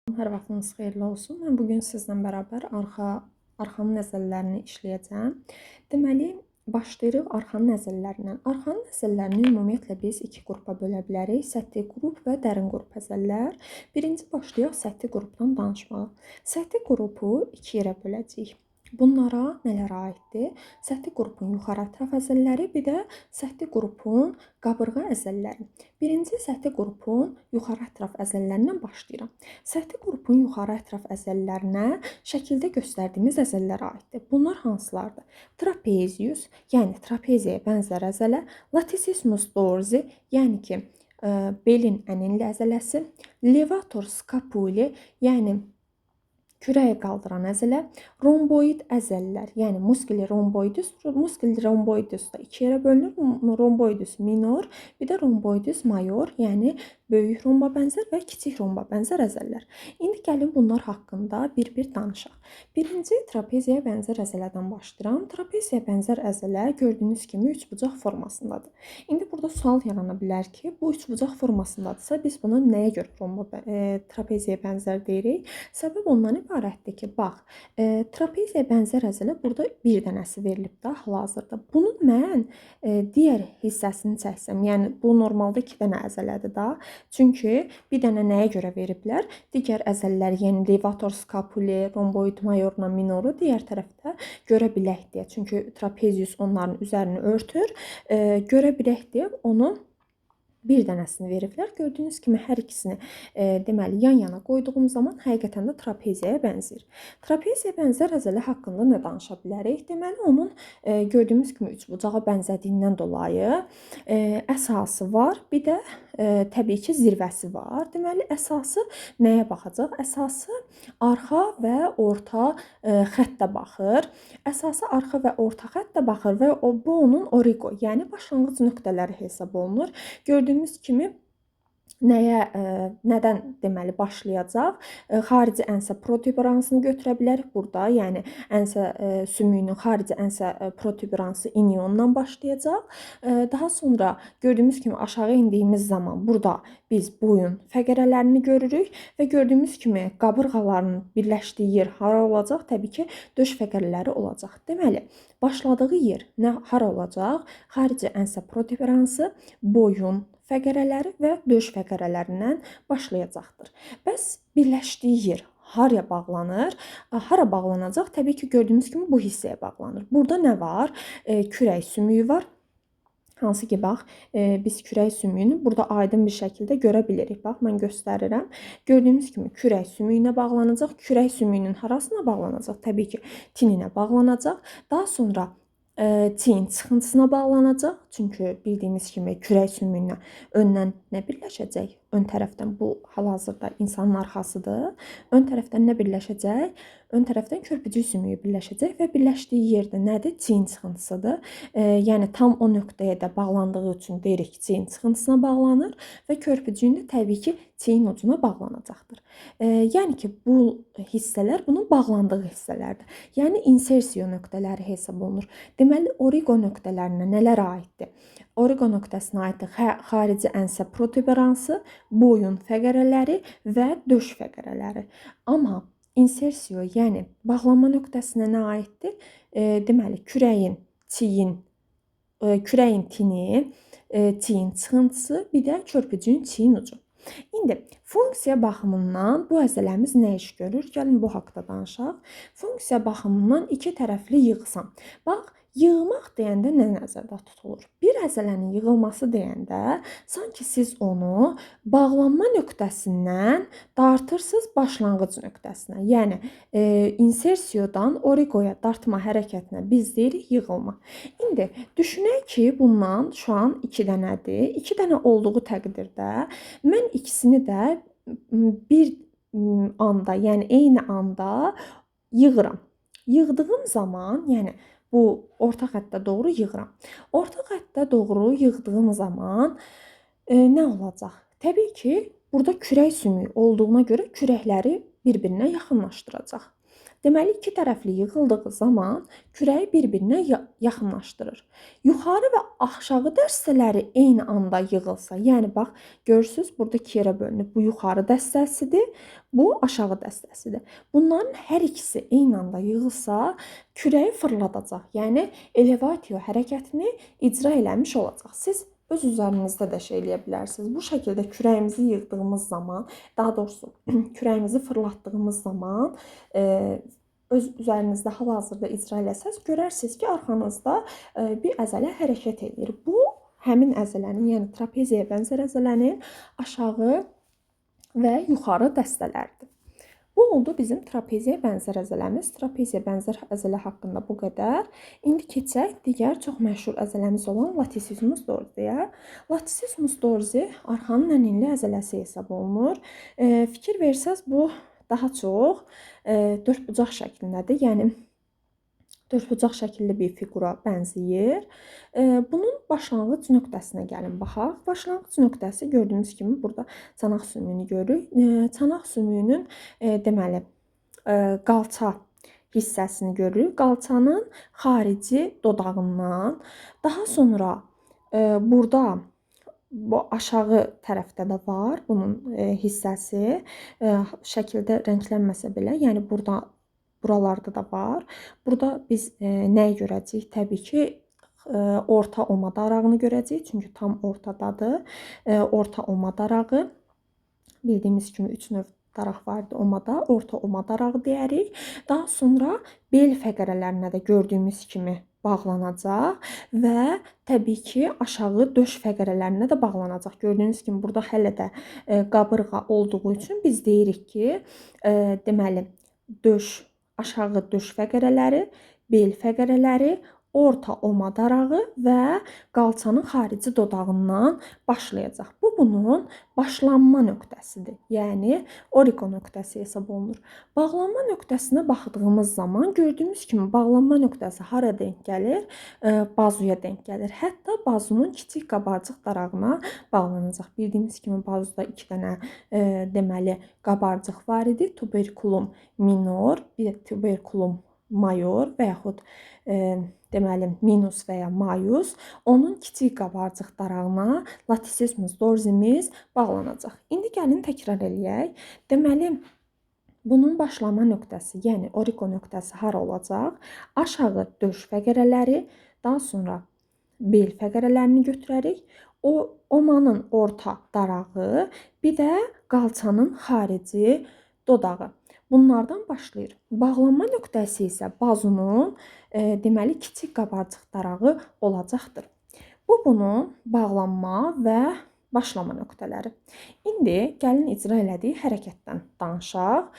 Hər vaxtınız xeyirli olsun. Mən bugün sizlə bərabər arxanın nəzəllərini işləyəcəm. Deməli, başlayırıq arxanın nəzəllərindən. Arxanın nəzəllərini ümumiyyətlə biz iki qrupa bölə bilərik. Səthi qrup və dərin qrup əzəllər. Birinci başlayaq səthi qrupdan danışmağa. Səthi qrupu iki yerə böləcəyik. Bunlara nələr aiddir? Səthi qrupun yuxarı ətraf əzəlləri, bir də səthi qrupun qabırğa əzəlləri. Birinci səthi qrupun yuxarı ətraf əzəllərindən başlayıram. Səthi qrupun yuxarı ətraf əzələlərinə şəkildə göstərdiyimiz əzələlər aiddir. Bunlar hansılardır? Trapezius, yəni trapeziyaya bənzər əzələ, latissimus dorsi, yəni ki, belin ənənli əzələsi, levator scapulae, yəni kürəyi qaldıran əzələ, romboid əzəllər, yəni musculi romboidus da iki yerə bölünür. Romboidus minor, bir də romboidus major, yəni böyük romba bənzər və kiçik romba bənzər əzəllər. İndi gəlin bunlar haqqında bir-bir danışaq. Birinci trapeziyaya bənzər əzələdən başlayıram. Trapeziyaya bənzər əzələ gördüyünüz kimi üçbucaq formasındadır. İndi burada sual yarana bilər ki, bu üçbucaq formasındadırsa biz buna nəyə görə trapeziyaya bənzər deyirik? Səbəb ondan ibarətdir ki, bax, trapeziyaya bənzər əzələ burada bir dənəsi verilib də hal-hazırda. Bunun mən digər hissəsini çəksəm, yəni bu normalda 2 dənə əzələdir da. Çünki bir dənə nəyə görə veriblər? Digər əzələlər, yəni levator scapulae, romboid majorla minoru digər tərəfdə görə bilək deyə. Çünki trapezius onların üzərini örtür. Görə bilək deyə onu bir dənəsini veriblər. Gördüyünüz kimi hər ikisini deməli yan-yana qoyduğum zaman həqiqətən də trapeziyaya bənzəyir. Trapeziyaya bənzər əzələ haqqında nə danışa bilərik? Deməli onun gördüyümüz kimi üçbucağa bənzədiyindən dolayı əsası var, bir də təbii ki, zirvəsi var. Deməli əsası nəyə baxacaq? Əsası arxa və orta xəttə baxır. Əsası arxa və orta xəttə baxır və bu onun origo, yəni başlanğıc nöqtələri hesab olunur. Gördüyümüz kimi nədən deməli başlayacaq? Xariciənsə protuberansını götürə bilərik burada. Yəniənsə sümüyünün xariciənsə protuberansı iniondan başlayacaq. Daha sonra gördüyümüz kimi aşağı indiyimiz zaman burada biz boyun fəqərələrini görürük və gördüyümüz kimi qabırğaların birləşdiyi yer hara olacaq? Təbii ki, döş fəqərələri olacaq. Deməli, başladığı yer hara olacaq? Xariciənsə protuberansı, boyun fəqərələri və döş fəqərələrindən başlayacaqdır. Bəs birləşdiyi yer haraya bağlanır? Hara bağlanacaq? Təbii ki, gördüyümüz kimi bu hissəyə bağlanır. Burada nə var? Kürək sümüyü var. Hansı ki, bax, biz kürək sümüyünü burada aydın bir şəkildə görə bilirik. Bax, mən göstərirəm. Gördüyümüz kimi kürək sümüyünə bağlanacaq. Kürək sümüyünün harasına bağlanacaq? Təbii ki, tininə bağlanacaq. Daha sonra çiyin çıxıntısına bağlanacaq. Çünki bildiyimiz kimi kürək sümüyünə öndən nə birləşəcək? Ön tərəfdən bu hal-hazırda insanın arxasıdır. Ön tərəfdən nə birləşəcək? Ön tərəfdən körpücük sümüyü birləşəcək və birləşdiyi yerdə nədir? Çiyin çıxıntısıdır. Yəni tam o nöqtəyə də bağlandığı üçün deyirik ki, çiyin çıxıntısına bağlanır və körpücüyün də təbii ki, çiyin ucuna bağlanacaqdır. Yəni ki, bu hissələr bunun bağlandığı hissələrdir. Yəni insersiyo nöqtələri hesab olunur. Deməli, origo nöqtələrinə nələr aiddir? Origo nöqtəsinə aiddir xariciənsə protuberansı, boyun fəqərələri və döş fəqərələri. Amma insersiyo, yəni bağlanma nöqtəsinə nə aiddir? Deməli, kürəyin tini, çiyin çıxıntısı, bir də körpücüyün çiyin ucu. İndi funksiya baxımından bu əzələmiz nə iş görür? Gəlin bu haqqda danışaq. Funksiya baxımından iki tərəfli yığsam. Bax, yığmaq deyəndə nə nəzərdə tutulur? Bir əzələnin yığılması deyəndə sanki siz onu bağlanma nöqtəsindən dartırsınız başlanğıc nöqtəsinə. Yəni insersiyodan origoya dartma hərəkətinə biz deyirik yığılma. İndi düşünək ki, bundan şu an 2 dənədir. 2 dənə olduğu təqdirdə mən ikisini də bir anda, yəni eyni anda yığıram. Yığdığım zaman, yəni bu orta xəttə doğru yığıram. Orta xəttə doğru yığdığım zaman nə olacaq? Təbii ki, burada kürək sümüyü olduğuna görə kürəkləri bir-birinə yaxınlaşdıracaq. Deməli, iki tərəfli yığıldığı zaman kürəyi bir-birinə yaxınlaşdırır. Yuxarı və aşağı dəstələri eyni anda yığılsa, yəni bax, görürsüz, burada iki yerə bölünüb. Bu yuxarı dəstəsidir, bu aşağı dəstəsidir. Bunların hər ikisi eyni anda yığılsa, kürəyi fırladacaq. Yəni, elevasiya hərəkətini icra eləmiş olacaq. Siz öz üzərinizdə də şey eləyə bilərsiniz. Bu şəkildə kürəyimizi yığdığımız zaman, daha doğrusu kürəyimizi fırlatdığımız zaman öz üzərinizdə hal-hazırda icra eləsəz, görərsiniz ki, arxanızda bir əzələ hərəkət edir. Bu, həmin əzələnin, yəni trapeziyaya bənzər əzələnin aşağı və yuxarı dəstələridir. Bu oldu bizim trapeziyaya bənzər əzələmiz. Trapeziyaya bənzər əzələ haqqında bu qədər. İndi keçək digər çox məşhur əzələmiz olan latissimus dorsiyə. Latissimus dorsi arxanın ən enli əzələsi hesab olunur. Fikir versəz, bu daha çox dördbucaq şəklindədir. Yəni, dördbucaq şəkilli bir fiqura bənzəyir. Bunun başlanğıc nöqtəsinə gəlin baxaq. Başlanğıc nöqtəsi gördüyünüz kimi burada çanaq sümüyünü görürük. Çanaq sümüyünün deməli qalça hissəsini görürük. Qalçanın xarici dodağından, daha sonra burada bu aşağı tərəfdə də var bunun hissəsi. Şəkildə rənglənməsə belə, yəni buralarda da var. Burada biz nəyi görəcəyik? Təbii ki, orta oma darağını görəcəyik. Çünki tam ortadadır. Orta oma darağı. Bildiyimiz kimi 3 növ daraq vardı omada. Orta oma darağı deyərik. Daha sonra bel fəqərələrinə də gördüyümüz kimi bağlanacaq və təbii ki, aşağı döş fəqərələrinə də bağlanacaq. Gördüyünüz kimi burada hələ də qabırğa olduğu üçün biz deyirik ki, deməli, aşağı döş fəqərələri, bel fəqərələri, orta oma darağı və qalçanın xarici dodağından başlayacaq. Bu, bunun başlanma nöqtəsidir. Yəni, oriko nöqtəsi hesab olunur. Bağlanma nöqtəsinə baxdığımız zaman gördüyümüz kimi bağlanma nöqtəsi hara denk gəlir? Bazuya denk gəlir. Hətta bazunun kiçik qabarcıq darağına bağlanacaq. Bildiyimiz kimi bazuda 2 dənə deməli qabarcıq var idi. Tuberculum minor, bir də tuberculum mayor və yaxud deməli minus və ya mayus, onun kiçik qabarcıq darağına latissimus dorsimiz bağlanacaq. İndi gəlin təkrar eləyək. Deməli, bunun başlama nöqtəsi, yəni oriko nöqtəsi hara olacaq? Aşağı döş fəqərələri, daha sonra bel fəqərələrini götürərik. Omanın orta darağı, bir də qalçanın xarici dodağı. Bunlardan başlayır. Bağlanma nöqtəsi isə bazunun deməli kiçik qabarcıq darağı olacaqdır. Bu, bunun bağlanma və başlama nöqtələri. İndi gəlin icra elədiyi hərəkətdən danışaq.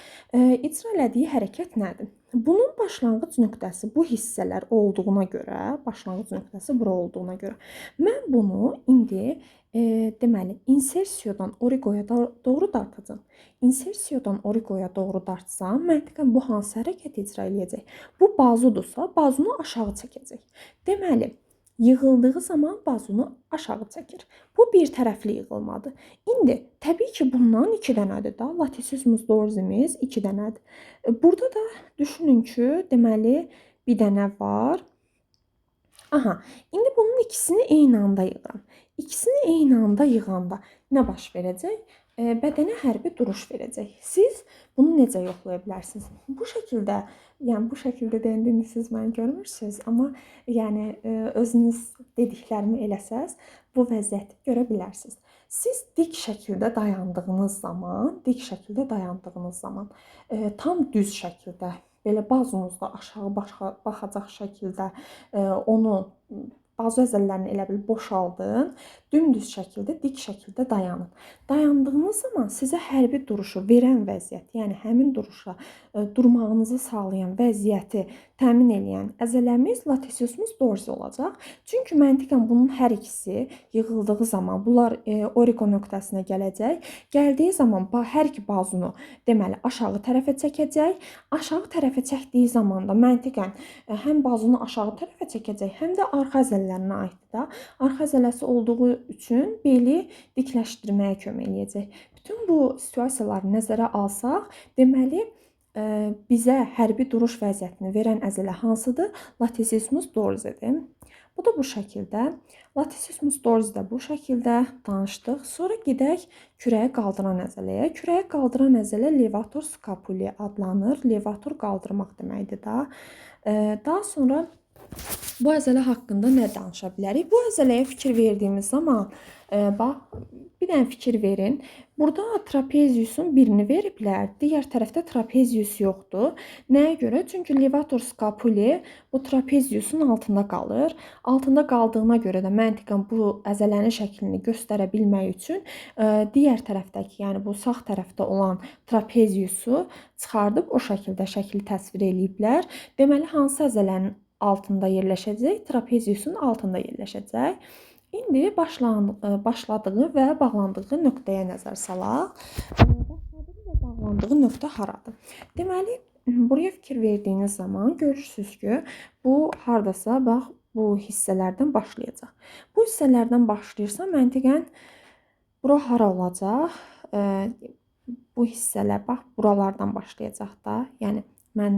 İcra elədiyi hərəkət nədir? Bunun başlanğıc nöqtəsi bu hissələr olduğuna görə, başlanğıc nöqtəsi bura olduğuna görə mən bunu indi deməli insersiyadan origoya doğru dartacağam. İnsersiyadan origoya doğru dartsam, məntiqən bu hansı hərəkət icra eləyəcək? Bu bazudursa, bazunu aşağı çəkəcək. Deməli, yığıldığı zaman bazunu aşağı çəkir. Bu bir tərəfli yığılmadır. İndi təbii ki, bundan 2 dənədir da. Latissimus dorsimiz 2 dənədir. Burada da düşünün ki, deməli bir dənə var. Aha, indi bunun ikisini eyni anda yığıram. İkisini eyni anda yığanda nə baş verəcək? Bədənə hərbi duruş verəcək. Siz bunu necə yoxlaya bilərsiniz? Bu şəkildə, yəni bu şəkildə deyəndə siz məni görmürsünüz, amma yəni özünüz dediklərimi eləsəz, bu vəziyyəti görə bilərsiniz. Siz dik şəkildə dayandığınız zaman, tam düz şəkildə, belə bazunuzda aşağı baxacaq şəkildə onu bazu əzələlərini elə bil boşaldın, dümdüz şəkildə, dik şəkildə dayanın. Dayandığınız zaman sizə hərbi duruşu verən vəziyyət, yəni həmin duruşa durmağınızı sağlayan vəziyyəti təmin edən əzələmiz latissimus dorsi olacaq. Çünki məntiqən bunun hər ikisi yığıldığı zaman bunlar oriko nöqtəsinə gələcək. Gəldiyi zaman hər iki bazunu deməli aşağı tərəfə çəkəcək. Aşağı tərəfə çəkdiyi zaman da məntiqən həm bazunu aşağı tərəfə çəkəcək, həm də arxa əzələlərinə aiddir da. Arxa əzələsi olduğu üçün beli dikləşdirməyə kömək eləyəcək. Bütün bu situasiyaları nəzərə alsaq, deməli bizə hərbi duruş vəziyyətini verən əzələ hansıdır? Latissimus dorsidir. Bu da bu şəkildə. Latissimus dorsi də bu şəkildə danışdıq. Sonra gedək kürəyi qaldıran əzələyə. Kürəyi qaldıran əzələ levator scapulae adlanır. Levator qaldırmaq deməkdir da. Daha sonra bu əzələ haqqında nə danışa bilərik? Bu əzələyə fikir verdiyimiz zaman bax, bir dənə fikir verin. Burada trapeziusun birini veriblər, digər tərəfdə trapezius yoxdur. Nəyə görə? Çünki levator scapulae bu trapeziusun altında qalır. Altında qaldığına görə də məntiqən bu əzələnin şəklini göstərə bilmək üçün digər tərəfdəki, yəni bu sağ tərəfdə olan trapeziusu çıxardıb o şəkildə şəkli təsvir eləyiblər. Deməli, hansı əzələnin altında yerləşəcək? Trapeziusun altında yerləşəcək. İndi başladığı və bağlandığı nöqtəyə nəzər salaq. Başladığı və bağlandığı nöqtə haradır? Deməli, buraya fikir verdiyiniz zaman görürsünüz ki, bu hardasa bax bu hissələrdən başlayacaq. Bu hissələrdən başlayırsa məntiqən bura hara olacaq? Bu hissələr bax buralardan başlayacaq da. Yəni mən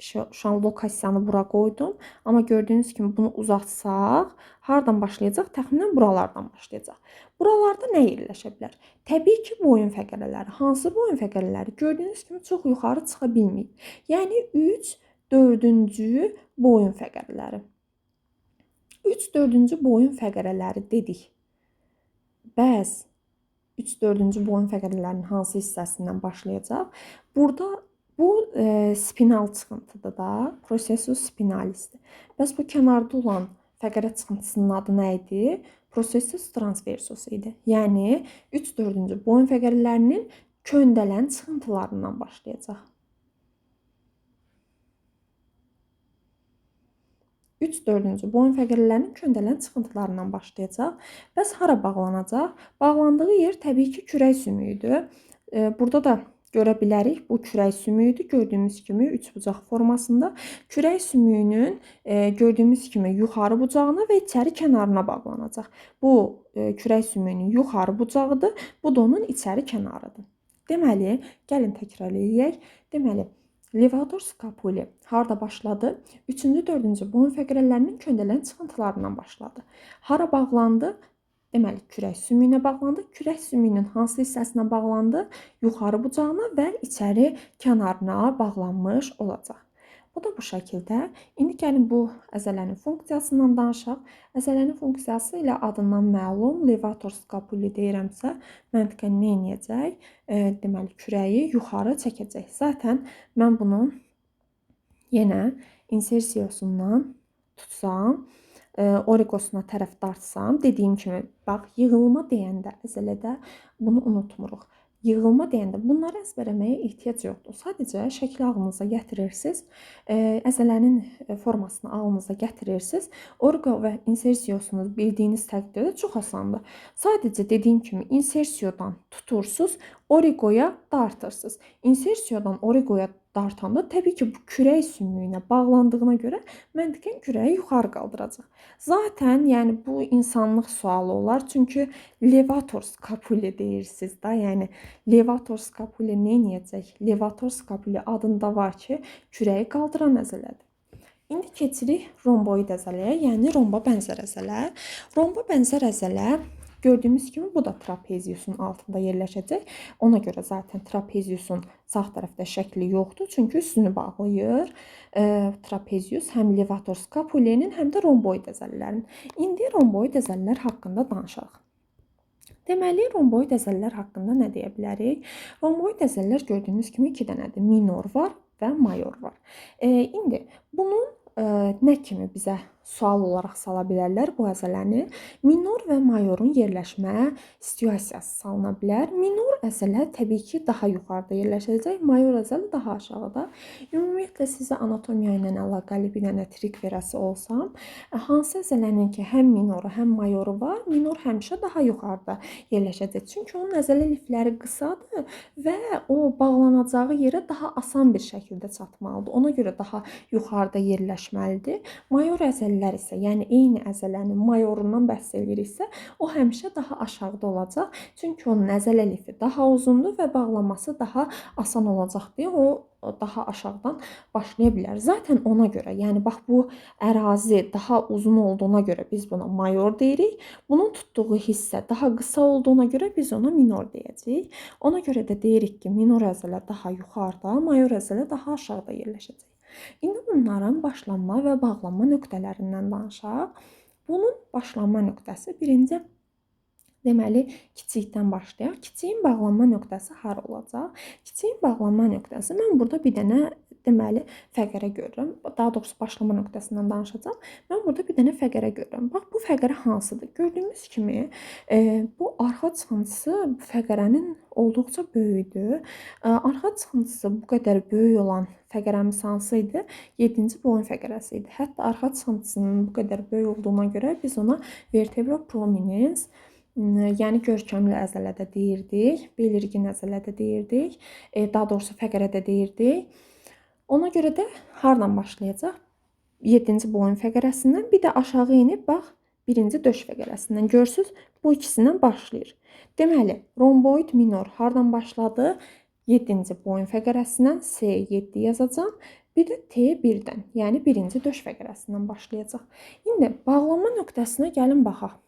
şu an lokasiyanı bura qoydum. Amma gördüyünüz kimi bunu uzatsaq, hardan başlayacaq? Təxminən buralardan başlayacaq. Buralarda nə yerləşə bilər? Təbii ki, boyun fəqərələri. Hansı boyun fəqərələri? Gördüyünüz kimi çox yuxarı çıxa bilməyib. Yəni 3/4 boyun fəqərələri. 3/4 boyun fəqərələri dedik. Bəs 3/4 boyun fəqərələrinin hansı hissəsindən başlayacaq? Burada bu spinal çıxıntıdır da, processus spinalisdir. Bəs bu kənarda olan fəqərə çıxıntısının adı nə idi? Processus transversus idi. Yəni 3/4 boyun fəqərələrinin köndələn çıxıntılarından başlayacaq. 3/4 boyun fəqərələrinin köndələn çıxıntılarından başlayacaq. Bəs hara bağlanacaq? Bağlandığı yer təbii ki, kürək sümüyüdür. Burada da görə bilərik, bu kürək sümüyüdür. Gördüyümüz kimi üçbucaq formasında. Kürək sümüyünün gördüyümüz kimi yuxarı bucağına və içəri kənarına bağlanacaq. Bu kürək sümüyünün yuxarı bucağıdır. Bu da onun içəri kənarıdır. Deməli, gəlin təkrar edək. Deməli, levator scapulae harda başladı? 3/4 boyun fəqərələrinin köndələn çıxıntılarından başladı. Hara bağlandı? Deməli, kürək sümüyünə bağlandı. Kürək sümüyünün hansı hissəsinə bağlandı? Yuxarı bucağına və içəri kənarına bağlanmış olacaq. Bu da bu şəkildə. İndi gəlin bu əzələnin funksiyasından danışaq. Əzələnin funksiyası ilə adından məlum, levator scapulae deyirəmsə, məntiqən nə edəcək? Deməli, kürəyi yuxarı çəkəcək. Zaten mən bunu yenə insersiyosundan tutsam, origosuna tərəf dartsam, dediyim kimi, bax, yığılma deyəndə əzələdə bunu unutmuruq. Yığılma deyəndə bunları əzbərləməyə ehtiyac yoxdur. Sadəcə şəkli ağlınıza gətirirsiniz, əzələnin formasını ağlınıza gətirirsiniz. Origo və insersiyosunu bildiyiniz təqdirdə çox asandır. Sadəcə dediyim kimi insersiyodan tutursunuz, origoya dartırsınız. Insersiyodan origoya dartanda təbii ki, bu kürək sümüyünə bağlandığına görə məntiqən kürəyi yuxarı qaldıracaq. Zaten, yəni bu insanlıq sualı olar. Çünki levator scapulae deyirsiniz da, yəni levator scapulae nə edəcək? Levator scapulae adında var ki, kürəyi qaldıran əzələdir. İndi keçirik romboid əzələyə, yəni romba bənzər əzələ. Romba bənzər əzələ gördüyümüz kimi bu da trapeziusun altında yerləşəcək. Ona görə zaten trapeziusun sağ tərəfdə şəkli yoxdur. Çünki üstünü bağlayır. Trapezius həm levator scapulae'nin, həm də romboid əzələlərinin. İndi romboid əzələlər haqqında danışaq. Deməli, romboid əzələlər haqqında nə deyə bilərik? Romboid əzələlər gördüyümüz kimi 2 dənədir. Minor var və mayor var. İndi bunun nə kimi bizə sual olaraq sala bilərlər bu əzələni? Minor və mayorun yerləşmə situasiyası salına bilər. Minor əzələ təbii ki, daha yuxarıda yerləşəcək, mayor əzələ daha aşağıda. Ümumiyyətlə, sizə anatomiya ilə əlaqəli bir dənə trik verəsi olsam, hansı əzələnin ki, həm minoru, həm mayoru var, minor həmişə daha yuxarıda yerləşəcək. Çünki onun əzələ lifləri qısadır və o bağlanacağı yerə daha asan bir şəkildə çatmalıdır. Ona görə daha yuxarıda yerləşməlidir. Mayor əzələ əzəllər isə, yəni eyni əzələnin mayorundan bəhs ediriksə, o həmişə daha aşağıda olacaq. Çünki onun əzələ lifi daha uzundur və bağlaması daha asan olacaq deyə o daha aşağıdan başlaya bilər. Zaten ona görə, yəni bax bu ərazi daha uzun olduğuna görə biz buna mayor deyirik. Bunun tutduğu hissə daha qısa olduğuna görə biz ona minor deyəcəyik. Ona görə də deyirik ki, minor əzələ daha yuxarıda, mayor əzələ daha aşağıda yerləşəcək. İndi bunların başlanma və bağlanma nöqtələrindən danışaq. Bunun başlanma nöqtəsi birinci deməli kiçikdən başlayaq. Kiçiyin bağlanma nöqtəsi hara olacaq? Kiçiyin bağlanma nöqtəsi mən burada bir dənə deməli fəqərə görürəm. Daha doğrusu başlama nöqtəsindən danışacağam. Mən burada bir dənə fəqərə görürəm. Bax bu fəqərə hansıdır? Gördüyümüz kimi bu arxa çıxıntısı bu fəqərənin olduqca böyükdür. Arxa çıxıntısı bu qədər böyük olan fəqərəmiz hansı idi? 7-ci boyun fəqərəsi idi. Hətta arxa çıxıntısının bu qədər böyük olduğuna görə biz ona vertebra prominens, yəni görkəmli əzələ də deyirdik, belirgin əzələ də deyirdik, daha doğrusu fəqərə də deyirdik. Ona görə də hardan başlayacaq? 7-ci boyun fəqərəsindən, bir də aşağı enib bax 1-ci döş fəqərəsindən. Görürsüz, bu ikisindən başlayır. Deməli, romboid minor hardan başladı? 7-ci boyun fəqərəsindən C7 yazacağam. Bir də T1-dən, yəni 1-ci döş fəqərəsindən başlayacaq. İndi bağlanma nöqtəsinə gəlin baxaq.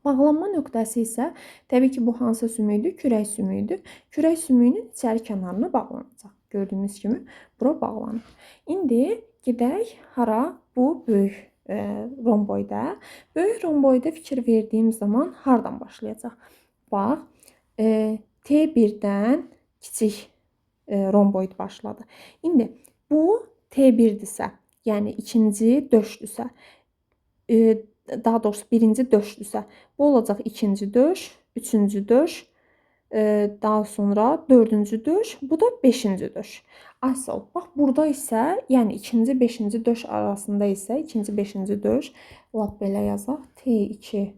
Bağlanma nöqtəsi isə təbii ki, bu hansı sümükdür? Kürək sümüyüdür. Kürək sümüyünün içəri kənarına bağlanacaq. Gördüyünüz kimi bura bağlanır. İndi gedək hara? Bu böyük romboidə. Böyük romboidə fikir verdiyim zaman hardan başlayacaq? Bax, T1-dən kiçik romboid başladı. İndi bu T1-dirsə, yəni ikinci döşdürsə, daha doğrusu birinci döşdürsə, bu olacaq ikinci döş, üçüncü döş, daha sonra dördüncü döş, bu da beşinci döş. Asıl, bax burada isə, yəni ikinci, beşinci döş arasında isə, ikinci, beşinci döş, lap belə yazaq, T2,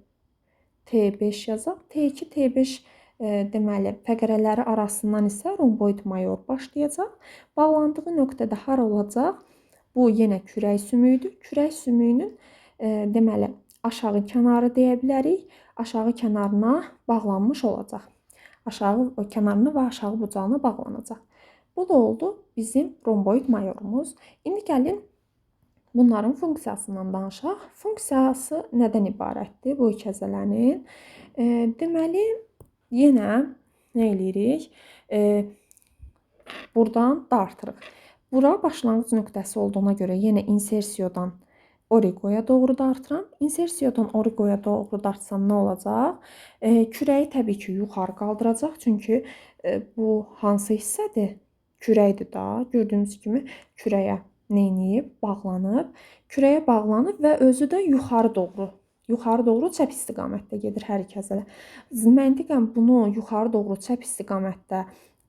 T5 yazaq, T2, T5 deməli, fəqərələri arasından isə romboid mayor başlayacaq. Bağlandığı nöqtədə hara olacaq? Bu yenə kürək sümüyüdür. Kürək sümüyünün deməli, aşağı kənarı deyə bilərik. Aşağı kənarına bağlanmış olacaq. Aşağı kənarına və aşağı bucağına bağlanacaq. Bu da oldu bizim romboid mayorumuz. İndi gəlin bunların funksiyasından danışaq. Funksiyası nədən ibarətdir bu iki əzələnin? Deməli, yenə nə eləyirik? Buradan dartırıq. Bura başlanğıc nöqtəsi olduğuna görə yenə insersiyadan origoya doğru dartıram. İnsersiyadan origoya doğru dartsam nə olacaq? Kürəyi təbii ki, yuxarı qaldıracaq. Çünki bu hansı hissədir? Kürəkdir da. Gördüyünüz kimi kürəyə neyniyib? Bağlanıb. Kürəyə bağlanıb və özü də yuxarı doğru çəp istiqamətdə gedir hər iki əzələ. Məntiqən bunu yuxarı doğru çəp istiqamətdə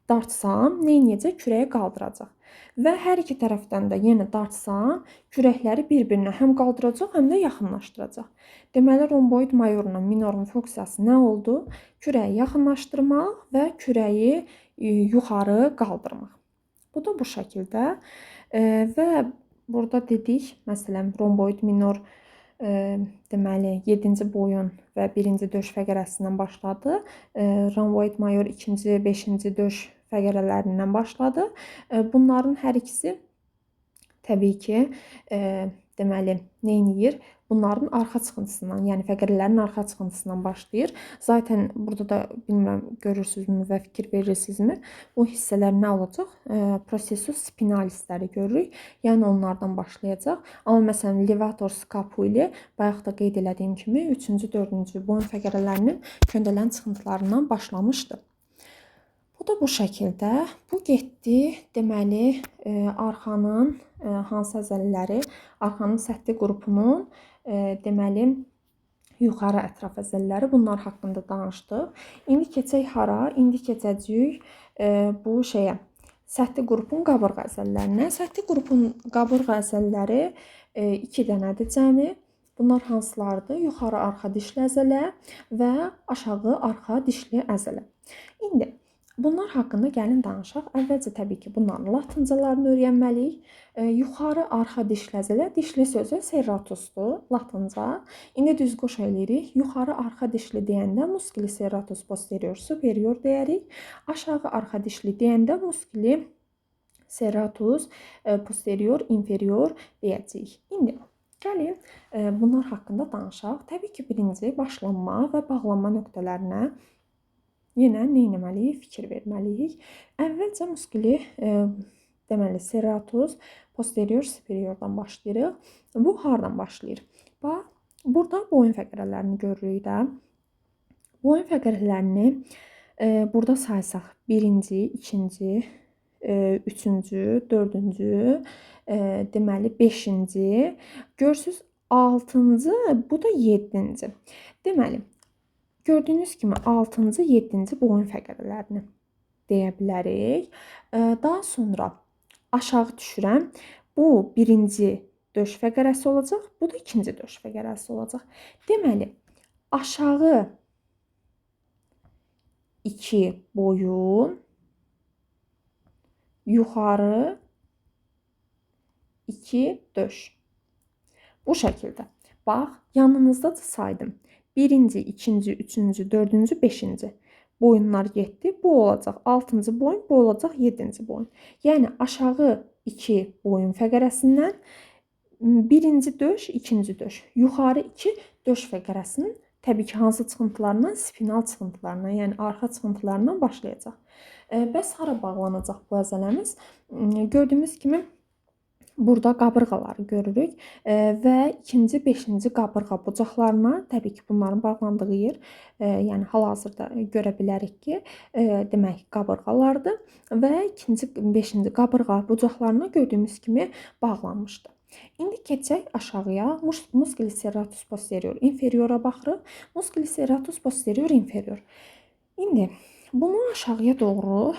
dartsam, neyniyəcək? Kürəyə qaldıracaq. Və hər iki tərəfdən də yenə dartsam, kürəkləri bir-birinə həm qaldıracaq, həm də yaxınlaşdıracaq. Deməli, romboid mayorla minorun funksiyası nə oldu? Kürəyi yaxınlaşdırmaq və kürəyi yuxarı qaldırmaq. Bu da bu şəkildə. Və burada dedik, məsələn, romboid minor deməli 7-ci boyun və 1-ci döş fəqərəsindən başladı. Romboid mayor 2-ci, 5-ci döş fəqərələrindən başladı. Bunların hər ikisi təbii ki, deməli, neyniyir? Bunların arxa çıxıntısından, yəni fəqərələrin arxa çıxıntısından başlayır. Zaten burada da bilmirəm, görürsünüzmü və fikir verirsinizmi? Bu hissələr nə olacaq? Processus spinalisləri görürük. Yəni onlardan başlayacaq. Amma məsələn, levator scapulae bayaq da qeyd elədiyim kimi 3-cü, 4-cü boyun fəqərələrinin köndələn çıxıntılarından başlamışdı. Bu da bu şəkildə. Bu getdi, deməli, arxanın hansı əzələləri, arxanın səthi qrupunun deməli, yuxarı ətraf əzələləri, bunlar haqqında danışdıq. İndi keçək hara? İndi keçəcəyik bu şeyə, səthi qrupun qabırğa əzələlərinə. Səthi qrupun qabırğa əzələləri 2 dənədir cəmi. Bunlar hansılardır? Yuxarı arxa dişli əzələ və aşağı arxa dişli əzələ. İndi Bunlar haqqında gəlin danışaq. Əvvəlcə təbii ki, bunların latıncalarını öyrənməliyik. Yuxarı arxa dişləzələr, dişli sözü serratusdur, latınca. İndi düz qoş eləyirik. Yuxarı arxa dişli deyəndə musculi serratus posterior superior deyərik. Aşağı arxa dişli deyəndə musculi serratus posterior inferior deyəcəyik. İndi gəlin bunlar haqqında danışaq. Təbii ki, birinci başlanma və bağlanma nöqtələrinə yenə nə etməliyik? Fikir verməliyik. Əvvəlcə musculi deməli serratus posterior superiordan başlayırıq. Bu hardan başlayır? Bax, burada boyun fəqərələrini görürük də. Boyun fəqərələrini burada saysaq 1-ci, 2-ci, 3-cü, 4-cü, deməli 5-ci, görürsüz 6-cı, bu da 7-ci. Deməli, gördüyünüz kimi 6-cı, 7-ci boyun fəqərələrini deyə bilərik. Daha sonra aşağı düşürəm. Bu 1-ci döş fəqərəsi olacaq, bu da 2-ci döş fəqərəsi olacaq. Deməli, aşağı 2 boyun, yuxarı 2 döş. Bu şəkildə. Bax, yanınızda saydım. 1-ci, 2-ci, 3-cü, 4-cü, 5-ci. Boyunlar getdi. Bu olacaq 6-cı boyun, bu olacaq 7-ci boyun. Yəni, aşağı 2 boyun fəqərəsindən 1-ci döş, 2-ci döş. Yuxarı 2 döş fəqərəsinin təbii ki, hansı çıxıntılarından? Spinal çıxıntılarından, yəni arxa çıxıntılarından başlayacaq. Bəs hara bağlanacaq bu əzələmiz? Gördüyümüz kimi burada qabırğaları görürük və 2-ci, 5-ci qabırğa bucaqlarına, təbii ki, bunların bağlandığı yer, yəni hal-hazırda görə bilərik ki, demək qabırğalardır və 2-ci, 5-ci qabırğa bucaqlarına gördüyümüz kimi bağlanmışdır. İndi keçək aşağıya. Musculi serratus posterior inferiora baxırıq. Musculi serratus posterior inferior. İndi bunu aşağıya doğru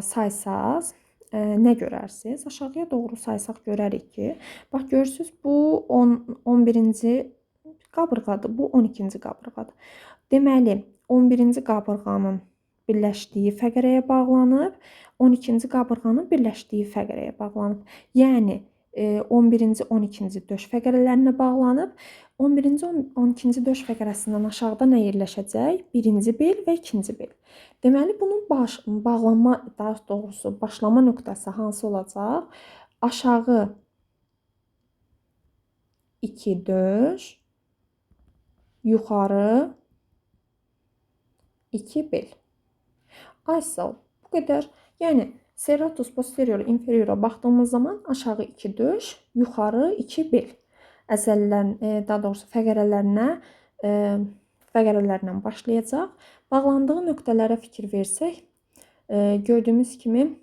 saysaz nə görərsiniz? Aşağıya doğru saysaq görərik ki, bax görürsüz, bu 11-ci qabırğadır, bu 12-ci qabırğadır. Deməli, 11-ci qabırğanın birləşdiyi fəqərəyə bağlanıb, 12-ci qabırğanın birləşdiyi fəqərəyə bağlanıb. Yəni, 11-ci, 12-ci döş fəqərələrinə bağlanıb, 11-ci, 12-ci döş fəqərəsindən aşağıda nə yerləşəcək? 1-ci bel və 2-ci bel. Deməli, bunun bağlanma, daha doğrusu başlama nöqtəsi hansı olacaq? Aşağı 2 döş, yuxarı 2 bel. Ay sağ ol, bu qədər. Yəni, serratus posterior inferiora baxdığımız zaman aşağı 2 döş, yuxarı 2 bel əzələlərin, daha doğrusu fəqərələrlə başlayacaq. Bağlandığı nöqtələrə fikir versək, gördüyümüz kimi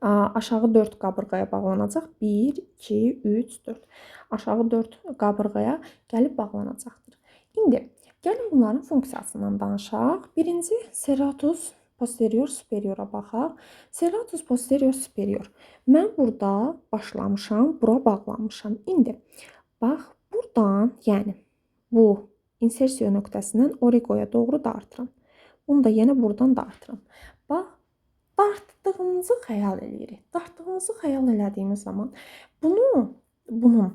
aşağı 4 qabırğaya bağlanacaq. 1, 2, 3, 4. Aşağı 4 qabırğaya gəlib bağlanacaqdır. İndi gəlin bunların funksiyasından danışaq. Birinci serratus posterior superiora baxaq. Serratus posterior superior. Mən burada başlamışam, bura bağlanmışam. İndi bax, buradan, yəni bu insersiya nöqtəsindən origoya doğru dartıram. Bunu da yenə buradan dartıram. Bax, dartdığımızı xəyal eləyirik. Dartdığımızı xəyal elədiyimiz zaman bunun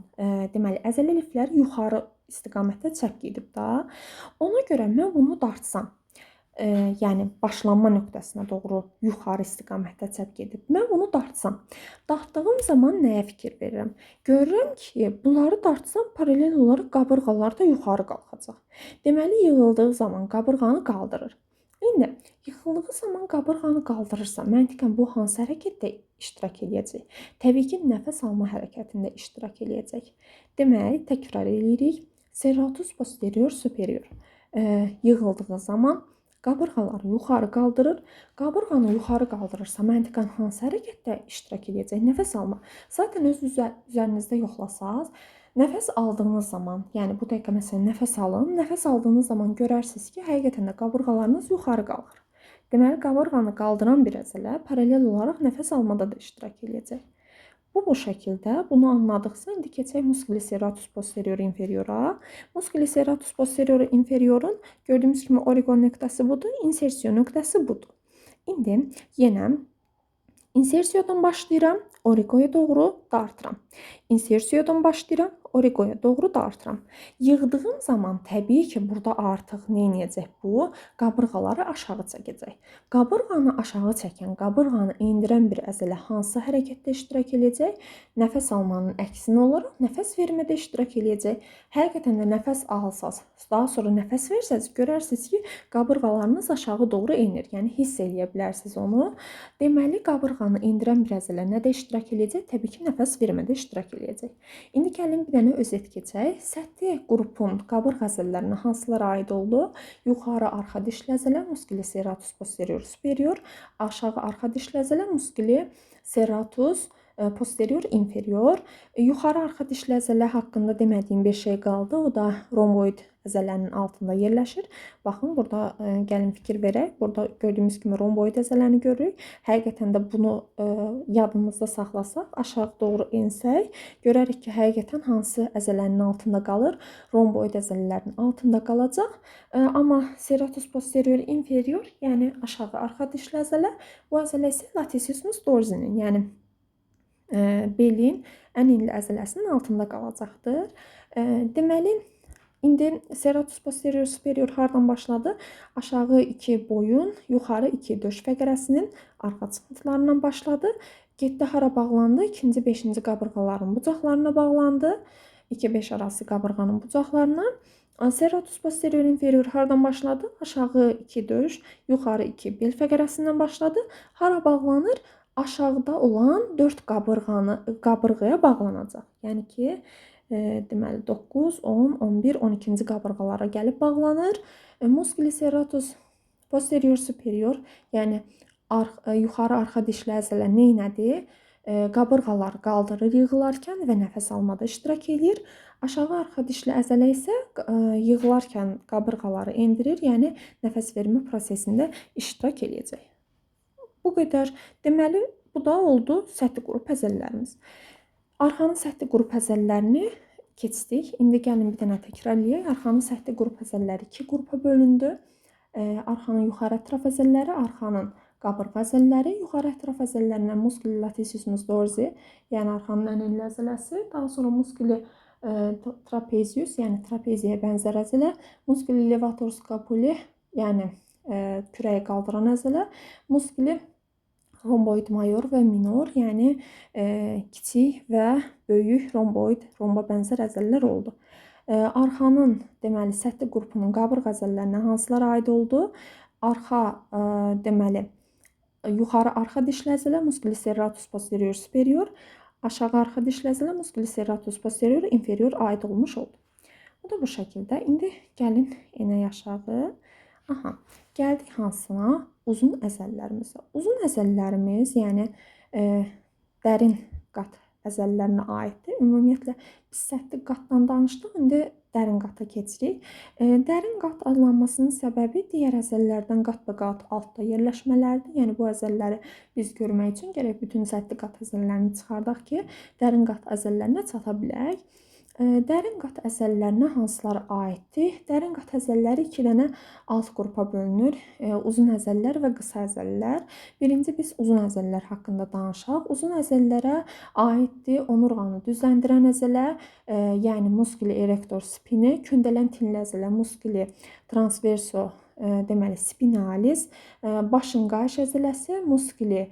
deməli əzələ lifləri yuxarı istiqamətdə çəki edib da. Ona görə mən bunu dartsam, yəni başlanma nöqtəsinə doğru yuxarı istiqamətdə çəki edib. Mən bunu dartsam, dartdığım zaman nəyə fikir verirəm? Görürəm ki, bunları dartsam paralel olaraq qabırğalar da yuxarı qalxacaq. Deməli, yığıldığı zaman qabırğanı qaldırır. İndi yıxıldığı zaman qabırğanı qaldırırsa, məntiqən bu hansı hərəkətdə iştirak eləyəcək? Təbii ki, nəfəs alma hərəkətində iştirak eləyəcək. Demək, təkrar eləyirik. Serratus posterior superior. Yığıldığı zaman qabırğaları yuxarı qaldırır. Qabırğanı yuxarı qaldırırsa, məntiqən hansı hərəkətdə iştirak eləyəcək? Nəfəs alma. Zaten öz üzərinizdə yoxlasaz, nəfəs aldığınız zaman, yəni bu dəqiqə məsələn nəfəs alın, nəfəs aldığınız zaman görərsiniz ki, həqiqətən də qabırğalarınız yuxarı qalxır. Deməli, qabırğanı qaldıran bir əzələ paralel olaraq nəfəs almada da iştirak eləyəcək. Bu şəkildə bunu anladıqsa, indi keçək musculi serratus posterior inferiora. Musculi serratus posterior inferiorun gördüyümüz kimi origo nöqtəsi budur, insersiya nöqtəsi budur. İndi yenə insersiyadan başlayıram, oriqoya doğru dartıram. İnsersiyadan başlayıram, oriqoya doğru dartıram. Yığdığım zaman təbii ki, burada artıq nə edəcək bu? Qabırğaları aşağı çəkəcək. Qabırğanı aşağı çəkən, qabırğanı endirən bir əzələ hansı hərəkətdə iştirak edəcək? Nəfəs almanın əksinə olaraq nəfəs vermədə iştirak edəcək. Həqiqətən də nəfəs alsaz, daha sonra nəfəs versəz, görərsiniz ki, qabırğalarınız aşağı doğru enir. Yəni hiss eləyə bilərsiniz onu. Deməli, qabırğanı endirən bir əzələ nədə iştirak edəcək? Təbii ki, nəfəs vermədə iştirak edəcək. İndi gəlin bir dənə özet keçək. Səthi qrupun qabırğa əzələlərinə hansılara aid oldu? Yuxarı arxa dişli əzələ musculi serratus posterior superior, aşağı arxa dişli əzələ musculi serratus posterior inferior. Yuxarı arxa dişli əzələ haqqında demədiyim bir şey qaldı. O da romboid əzələnin altında yerləşir. Baxın, burada gəlin fikir verək. Burada gördüyümüz kimi romboid əzələni görürük. Həqiqətən də bunu yadımızda saxlasaq, aşağı doğru ensək, görərik ki, həqiqətən hansı əzələnin altında qalır? Romboid əzələlərin altında qalacaq. Amma serratus posterior inferior, yəni aşağı arxa dişli əzələ, bu əzələ isə latissimus dorsinin, yəni belin ən enli əzələsinin altında qalacaqdır. Deməli, indi serratus posterior superior hardan başladı? Aşağı 2 boyun, yuxarı 2 döş fəqərəsinin arxa çıxıntılarından başladı. Getdi hara bağlandı? 2-ci, 5-ci qabırğaların bucaqlarına bağlandı. 2-5 arası qabırğanın bucaqlarına. Serratus posterior inferior hardan başladı? Aşağı 2 döş, yuxarı 2 bel fəqərəsindən başladı. Hara bağlanır? Aşağıda olan 4 qabırğaya bağlanacaq. Yəni ki, deməli 9, 10, 11, 12-ci qabırğalara gəlib bağlanır. Musculi serratus posterior superior, yəni yuxarı arxa dişli əzələ nə etdi? Qabırğaları qaldırır yığılarkən və nəfəs almada iştirak edir. Aşağı arxa dişli əzələ isə yığılarkən qabırğaları endirir, yəni nəfəs vermə prosesində iştirak edəcək. Bu qədər. Deməli, bu da oldu səthi qrup əzələlərimiz. Arxanın səthi qrup əzələlərini keçdik. İndi gəlin bir dənə təkrarlayaq. Arxanın səthi qrup əzələləri 2 qrupa bölündü. Arxanın yuxarı ətraf əzələləri, arxanın qabırğa əzələləri, yuxarı ətraf əzələlərinə musculi latissimus dorsi, yəni arxanın ən enli əzələsi, daha sonra musculi trapezius, yəni trapeziyaya bənzər əzələ, musculi levator scapulae, yəni kürəyi qaldıran əzələ, musculi romboid mayor və minor, yəni kiçik və böyük romboid, romba bənzər əzələlər oldu. Arxanın, deməli, səthi qrupunun qabırğa əzələlərinə hansılar aid oldu? Arxa, deməli, yuxarı arxa dişli əzələ musculi serratus posterior superior, aşağı arxa dişli əzələ musculi serratus posterior inferior aid olmuş oldu. Bu da bu şəkildə. İndi gəlin enək aşağı. Aha, gəldik hansına? Uzun əzəllərimizə. Uzun əzəllərimiz, yəni dərin qat əzəllərinə aiddir. Ümumiyyətlə, biz səthi qatdan danışdıq, indi dərin qata keçirik. Dərin qat adlanmasının səbəbi digər əzəllərdən qat-bə-qat altda yerləşmələrdir. Yəni, bu əzəlləri biz görmək üçün gərək bütün səthi qat əzəllərini çıxardaq ki, dərin qat əzəllərinə çata bilək. Dərin qat əzələlərinə hansılar aiddir? Dərin qat əzələləri 2 dənə alt qrupa bölünür. Uzun əzəllər və qısa əzəllər. Birinci biz uzun əzəllər haqqında danışaq. Uzun əzəllərə aiddir onurğanı düzləndirən əzələ, yəni musculi erector spini, köndələn tinli əzələ musculi transverso, deməli spinalis, başın qayış əzələsi musculi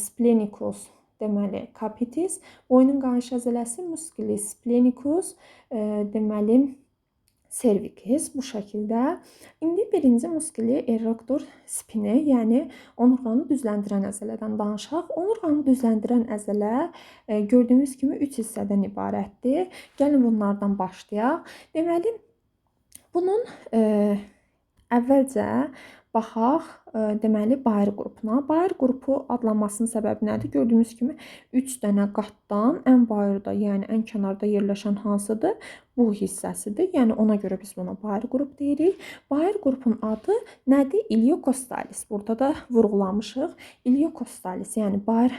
splenicus, deməli capitis, boynun qayış əzələsi musculi splenicus, deməli cervicis bu şəkildə. İndi birinci musculi erector spini, yəni onurğanı düzləndirən əzələdən danışaq. Onurğanı düzləndirən əzələ gördüyümüz kimi 3 hissədən ibarətdir. Gəlin bunlardan başlayaq. Deməli, bunun əvvəlcə baxaq, deməli, bayır qrupuna. Bayır qrupu adlanmasının səbəbi nədir? Gördüyümüz kimi 3 dənə qatdan ən bayırda, yəni ən kənarda yerləşən hansıdır? Bu hissəsidir. Yəni, ona görə biz buna bayır qrup deyirik. Bayır qrupun adı nədir? Iliocostalis. Burada da vurğulamışıq. Iliocostalis, yəni bayır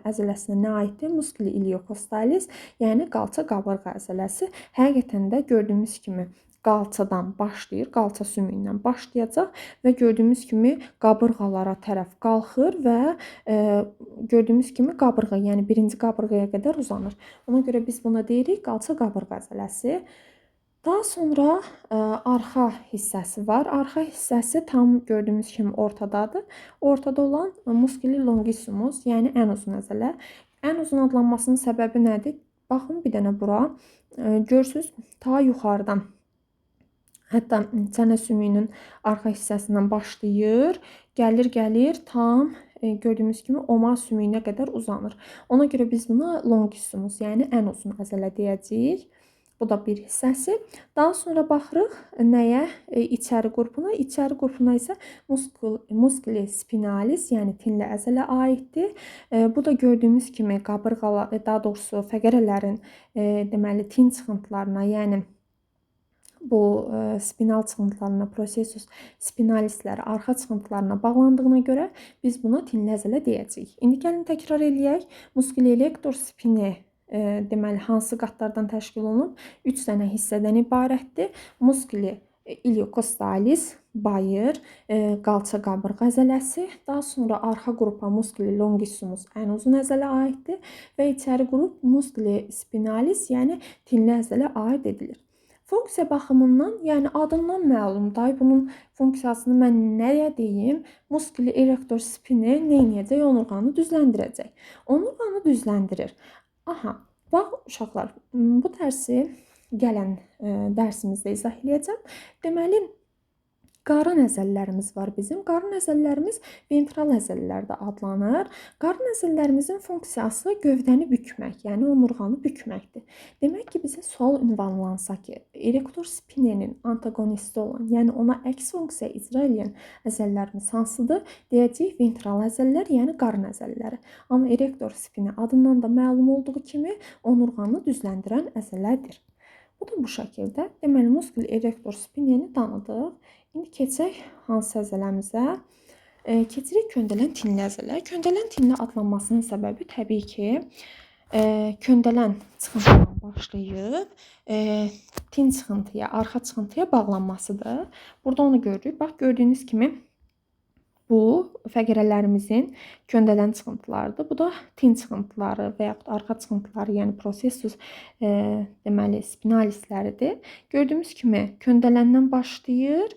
əzələsinə nə aiddir? Musculi iliocostalis, yəni qalça qabırğa əzələsi. Həqiqətən də gördüyümüz kimi qalçadan başlayır, qalça sümüyündən başlayacaq və gördüyümüz kimi qabırğalara tərəf qalxır və gördüyümüz kimi qabırğa, yəni birinci qabırğaya qədər uzanır. Ona görə biz buna deyirik qalça qabırğa əzələsi. Daha sonra arxa hissəsi var. Arxa hissəsi tam gördüyümüz kimi ortadadır. Ortada olan musculi longissimus, yəni ən uzun əzələ. Ən uzun adlanmasının səbəbi nədir? Baxın bir dənə bura. Görürsüz, ta yuxarıdan. Hətta çənə sümüyünün arxa hissəsindən başlayır, gəlir tam gördüyümüz kimi omar sümüyünə qədər uzanır. Ona görə biz buna longissimus, yəni ən uzun əzələ deyəcəyik. Bu da bir hissəsi. Daha sonra baxırıq nəyə? İçəri qrupuna. İçəri qrupuna isə musculi spinalis, yəni tinli əzələ aiddir. Bu da gördüyümüz kimi qabırğalar, daha doğrusu fəqərələrin deməli tin çıxıntılarına, yəni bu spinal çıxıntılarına, processus spinalisləri arxa çıxıntılarına bağlandığına görə biz buna tinli əzələ deyəcəyik. İndi gəlin təkrar eləyək. Musculi erector spinae deməli hansı qatlardan təşkil olunub? 3 dənə hissədən ibarətdir. Musculi iliocostalis, bayır, qalça qabırğa əzələsi, daha sonra arxa qrupa musculi longissimus ən uzun əzələ aiddir və içəri qrup musculi spinalis, yəni tinli əzələ aid edilir. Funksiya baxımından, yəni adından məlumdur. Bunun funksiyasını mən nəyə deyim? Musculi erector spinae nə edəcək? Onurğanı düzləndirəcək. Onurğanı düzləndirir. Aha, bax uşaqlar, bu dərsi gələn dərsimizdə izah edəcəm. Deməli, qarın əzələlərimiz var bizim. Qarın əzələlərimiz ventral əzələlər də adlanır. Qarın əzələlərimizin funksiyası gövdəni bükmək, yəni onurğanı bükməkdir. Demək ki, bizə sual ünvanlansa ki, erector spinae'nin antagonisti olan, yəni ona əks funksiya icra edən əzələlərimiz hansıdır? Deyəcəyik ventral əzələlər, yəni qarın əzələləri. Amma erector spinae adından da məlum olduğu kimi onurğanı düzləndirən əzələdir. Bu da bu şəkildə. Deməli, musculi erector spinae'ni tanıdıq. İndi keçək hansı əzələmizə? Keçirik köndələn tinli əzələ. Köndələn tinli adlanmasının səbəbi təbii ki, köndələn çıxıntıdan başlayıb tin çıxıntıya, arxa çıxıntıya bağlanmasıdır. Burada onu görürük. Bax, gördüyünüz kimi bu fəqərələrimizin köndələn çıxıntılarıdır. Bu da tin çıxıntıları və yaxud arxa çıxıntıları, yəni processus deməli spinalisləridir. Gördüyümüz kimi köndələndən başlayır,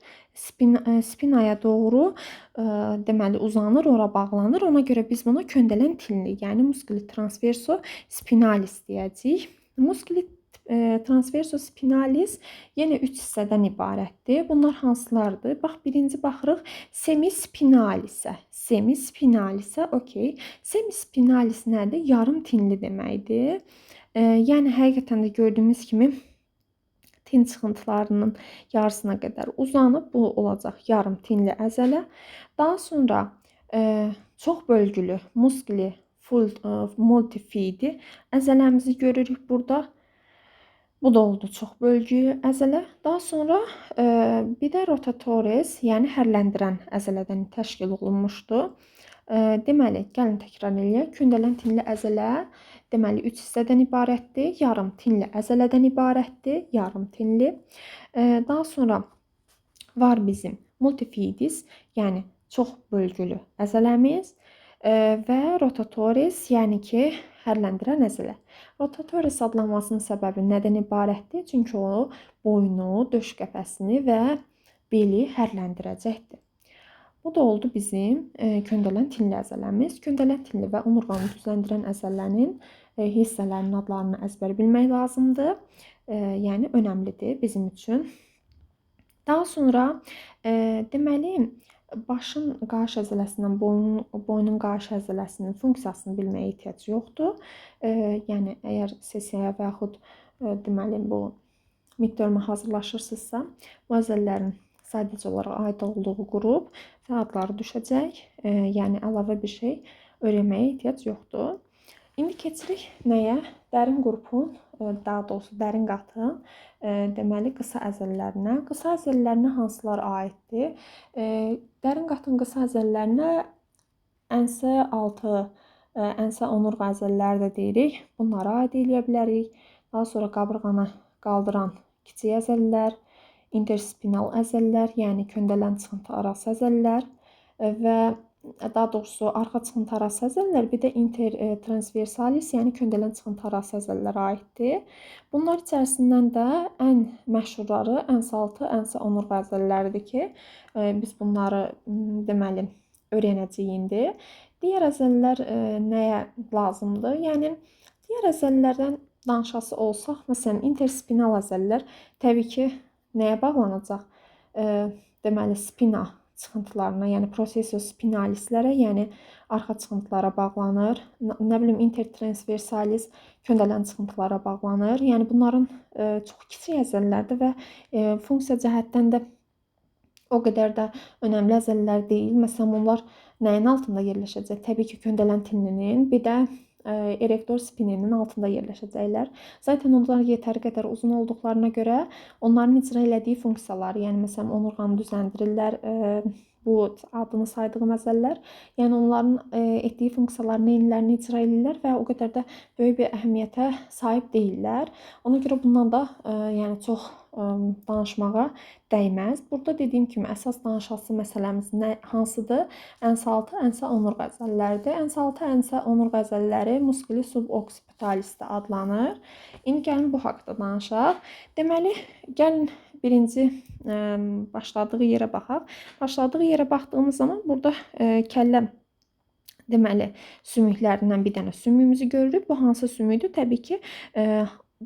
spinaya doğru deməli uzanır, ora bağlanır. Ona görə biz buna köndələn tinli, yəni musculi transverso spinalis deyəcəyik. Musculi transverso spinalis yenə 3 hissədən ibarətdir. Bunlar hansılardır? Bax, birinci baxırıq semispinalisə. Semispinalisə, okey. Semispinalis nədir? Yarım tinli deməkdir. Yəni həqiqətən də gördüyümüz kimi tin çıxıntılarının yarısına qədər uzanıb. Bu olacaq yarım tinli əzələ. Daha sonra çox bölgülü musculi multifidi əzələmizi görürük burada. Bu da oldu çox bölgülü əzələ. Daha sonra bir də rotatoris, yəni hərləndirən əzələdən təşkil olunmuşdur. Deməli, gəlin təkrar eləyək. Köndələn tinli əzələ deməli 3 hissədən ibarətdir. Yarım tinli əzələdən ibarətdir. Yarım tinli. Daha sonra var bizim multifidis, yəni çox bölgülü əzələmiz və rotatoris, yəni ki, hərləndirən əzələ. Rotatoris adlanmasının səbəbi nədən ibarətdir? Çünki o boynu, döş qəfəsini və beli hərləndirəcəkdir. Bu da oldu bizim köndələn tinli əzələmiz. Köndələn tinli və onurğanı düzləndirən əzələnin hissələrinin adlarını əzbər bilmək lazımdır. Yəni önəmlidir bizim üçün. Daha sonra deməli başın qarış əzələsindən boynun qarış əzələsinin funksiyasını bilməyə ehtiyac yoxdur. Yəni əgər sessiyaya və yaxud deməli bu midtermə hazırlaşırsınızsa, bu əzələlərin sadəcə olaraq aid olduğu qrup və adları düşəcək. Yəni əlavə bir şey öyrənməyə ehtiyac yoxdur. İndi keçirik nəyə? Dərin qrupun, daha doğrusu dərin qatın deməli qısa əzələlərinə. Qısa əzələlərinə hansılar aiddir? Dərin qatın qısa əzələlərinə ənsə altı, ənsə onurğa əzələləri də deyirik. Bunlara aid eləyə bilərik. Daha sonra qabırğanı qaldıran kiçik əzələlər, interspinal əzələlər, yəni köndələn çıxıntı arası əzələlər və daha doğrusu arxa çıxıntı arası əzələlər, bir də intertransversalis, yəni köndələn çıxıntı arası əzələlərə aiddir. Bunlar içərisindən də ən məşhurları əns-6, əns-onurğa əzələləridir ki, biz bunları deməli öyrənəcəyik indi. Digər əzələlər nəyə lazımdır? Yəni digər əzələlərdən danışası olsaq, məsələn, interspinal əzələlər təbii ki, nəyə bağlanacaq? Deməli, spina çıxıntılarına, yəni processus spinalislərə, yəni arxa çıxıntılara bağlanır. Nə bilim, intertransversalis köndələn çıxıntılara bağlanır. Yəni bunların çox kiçik əzələlərdir və funksiya cəhətdən də o qədər də önəmli əzələlər deyil. Məsələn, onlar nəyin altında yerləşəcək? Təbii ki, köndələn tinlinin, bir də erektor spininin altında yerləşəcəklər. Zaten onlar yetəri qədər uzun olduqlarına görə onların icra elədiyi funksiyaları, yəni məsələn onurğanı düzəndirirlər, bu adını saydığım əzələlər, yəni onların etdiyi funksiyaların eynilərini icra edirlər və o qədər də böyük bir əhəmiyyətə sahib deyillər. Ona görə bundan da yəni çox danışmağa dəyməz. Burada dediyim kimi əsas danışası məsələmiz hansıdır? Əns-6, əns-onurğa əzələləridir. Əns-6, əns-onurğa əzələləri musculi suboccipitalis də adlanır. İndi gəlin bu haqqda danışaq. Deməli, gəlin birinci başladığı yerə baxaq. Başladığı yerə baxdığımız zaman burada kəllə deməli sümüklərindən bir dənə sümüyümüzü görürük. Bu hansı sümükdür? Təbii ki,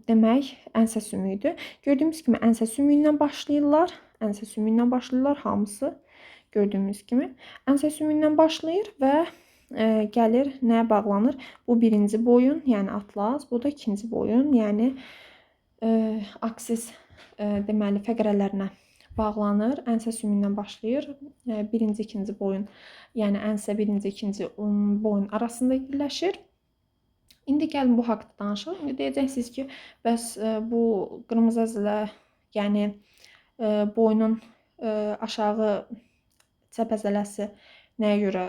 deməkənsə sümüyüdür. Gördüyümüz kimiənsə sümüyündən başlayırlar.Ənsə sümüyündən başlayırlar hamısı. Gördüyümüz kimiənsə sümüyündən başlayır və gəlir nəyə bağlanır? Bu birinci boyun, yəni atlas, bu da ikinci boyun, yəni aksis deməli fəqrələrinə bağlanır.Ənsə sümüyündən başlayır. Birinci, ikinci boyun, yəniənsə birinci, ikinci boyun arasında yerləşir. İndi gəlin bu haqqda danışaq. İndi deyəcəksiniz ki, bəs bu qırmızı əzələ, yəni boynun aşağı çəp əzələsi nəyə görə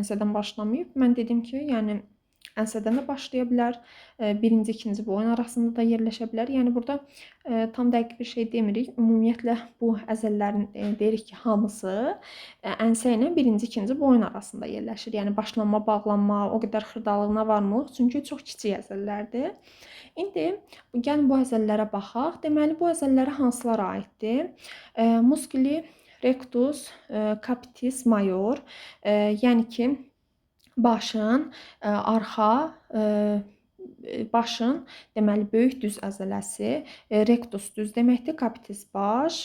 ənsədən başlamayıb? Mən dedim ki, yəni ənsədən də başlaya bilər, birinci, ikinci boyun arasında da yerləşə bilər. Yəni burada tam dəqiq bir şey demirik. Ümumiyyətlə bu əzələlərin deyirik ki, hamısı ənsə ilə birinci, ikinci boyun arasında yerləşir. Yəni başlanma, bağlanma, o qədər xırdalığına varmırıq, çünki çox kiçik əzələlərdir. İndi gəlin bu əzələlərə baxaq. Deməli, bu əzələlərə hansılara aiddir? Musculi rectus capitis major, yəni ki, başın arxa başın deməli böyük düz əzələsi, rectus düz deməkdir, capitis baş,